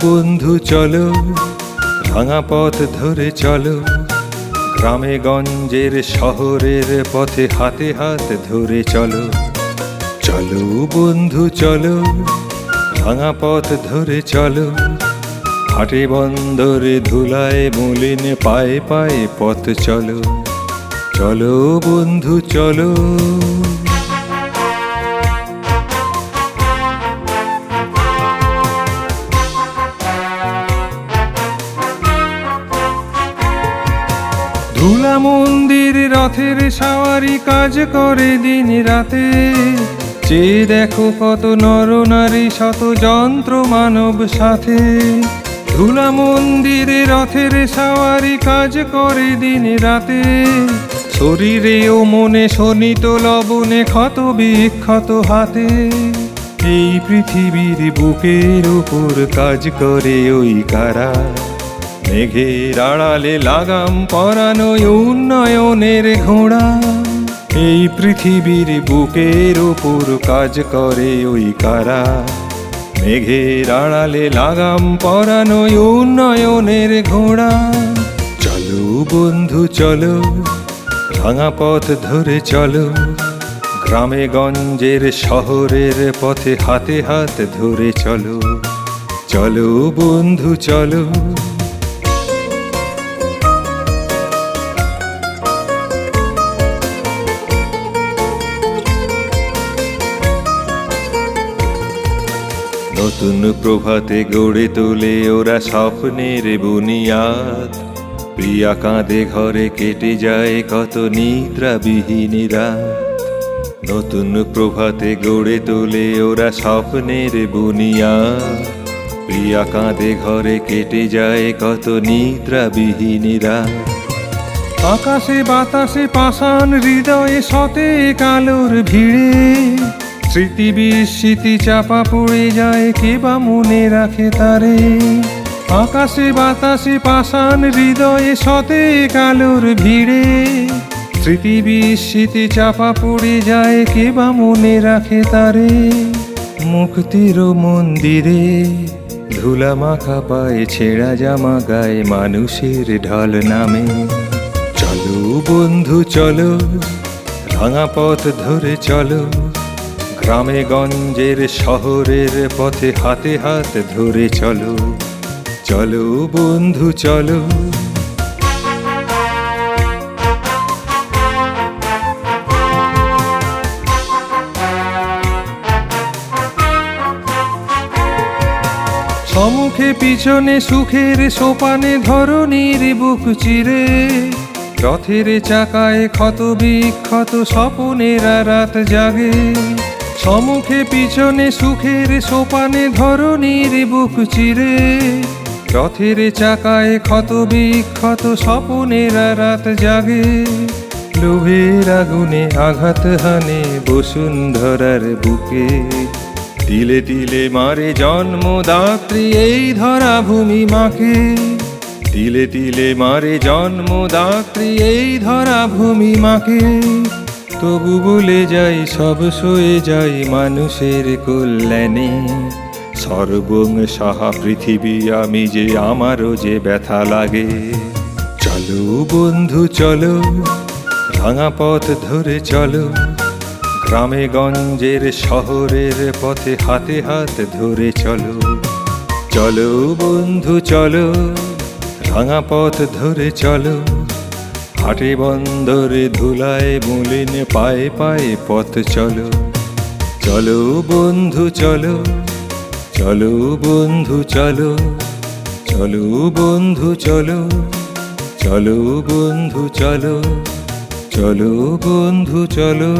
বন্ধু চলো, ভাঙা পথ ধরে চলো, গ্রামে গঞ্জের শহরের পথে হাতে হাত ধরে চলো। চলো বন্ধু চলো, ভাঙা পথ ধরে চলো, হাটে বন্দরে ধুলায় মলিন পায়ে পায়ে পথ চলো। চলো বন্ধু চলো। ধুলা মন্দির রথের সাওয়ারি কাজ করে দিন রাতে, চেয়ে দেখো কত নর নারী শত যন্ত্র মানব সাথে। ধুলা মন্দির রথের সাওয়ারি কাজ করে দিন রাতে, শরীরে ও মনে শোনিত লবণে ক্ষত বিক্ষত হাতে। এই পৃথিবীর বুকের উপর কাজ করে ওই কারা, মেঘের আড়ালে লাগাম পরানো উন্নয়নের ঘোড়া। এই পৃথিবীর বুকের উপর কাজ করে ওই কারা, মেঘের আড়ালে লাগাম পরানো উন্নয়নের ঘোড়া। চলো বন্ধু চলো, ভাঙা পথ ধরে চলো, গ্রামে গঞ্জের শহরের পথে হাতে হাত ধরে চলো। চলো বন্ধু চলো। নতুন প্রভাতে গড়ে তোলে ওরা স্বপ্নের বুনিয়াদ, প্রিয়া কাঁধে ঘরে কেটে যায় কত নিদ্রাবিহীন রাত। নতুন প্রভাতে গড়ে তোলে ওরা স্বপ্নের বুনিয়াদ, প্রিয়া কাঁধে ঘরে কেটে যায় কত নিদ্রাবিহীন রাত। আকাশে বাতাসে পাষাণ হৃদয়ে শতে কালোর ভিড়ে, স্মৃতি বিস্মৃতি চাপা পড়ে যায়, কে বা মনে রাখে তারে। আকাশে বাতাসে পাষাণ হৃদয়ে শতে কালোর ভিড়ে, স্মৃতি বিস্মৃতি চাপা পড়ে যায়, কে বা মনে রাখে তারে। মুক্তির মন্দিরে ধুলা মাখা পায়ে ছেঁড়া জামা গায়ে মানুষের ঢল নামে। চলো বন্ধু চলো, ভাঙা পথ ধরে চলো, গ্রামে গঞ্জের শহরের পথে হাতে হাত ধরে চলো। চলো বন্ধু চলো। সম্মুখে পিছনে সুখের সোপানে ধরণীর বুক চিরে, রথের চাকায় ক্ষত বিক্ষত স্বপনেরা রাত জাগে। সম্মুখে পিছনে সুখের সোপানে ধরণীর বুক চিরে, রথের চাকায় ক্ষত বিক্ষত স্বপনেরা রাত জাগে। লোভের আগুনে আঘাত হানে বসুন্ধরার বুকে, তিলে তিলে মারে জন্মদাত্রী এই ধরা ভূমি মাকে। তিলে তিলে মারে জন্মদাত্রী এই ধরা ভূমি মাকে। তবু বলে যাই সব সয়ে যাই মানুষের কল্যাণে, সর্বং সাহা পৃথিবী আমি যে আমারও যে ব্যথা লাগে। চলো বন্ধু চলো, ভাঙা পথ ধরে চলো, গ্রামে গঞ্জের শহরের পথে হাতে হাত ধরে চলো। চলো বন্ধু চলো, ভাঙা পথ ধরে চলো, হাটে বন্দরে ধুলায় মলিন পায়ে পায়ে পথ চলো। চলো বন্ধু চলো, চলো বন্ধু চলো, চলো বন্ধু চলো, চলো বন্ধু চলো, চলো বন্ধু চলো।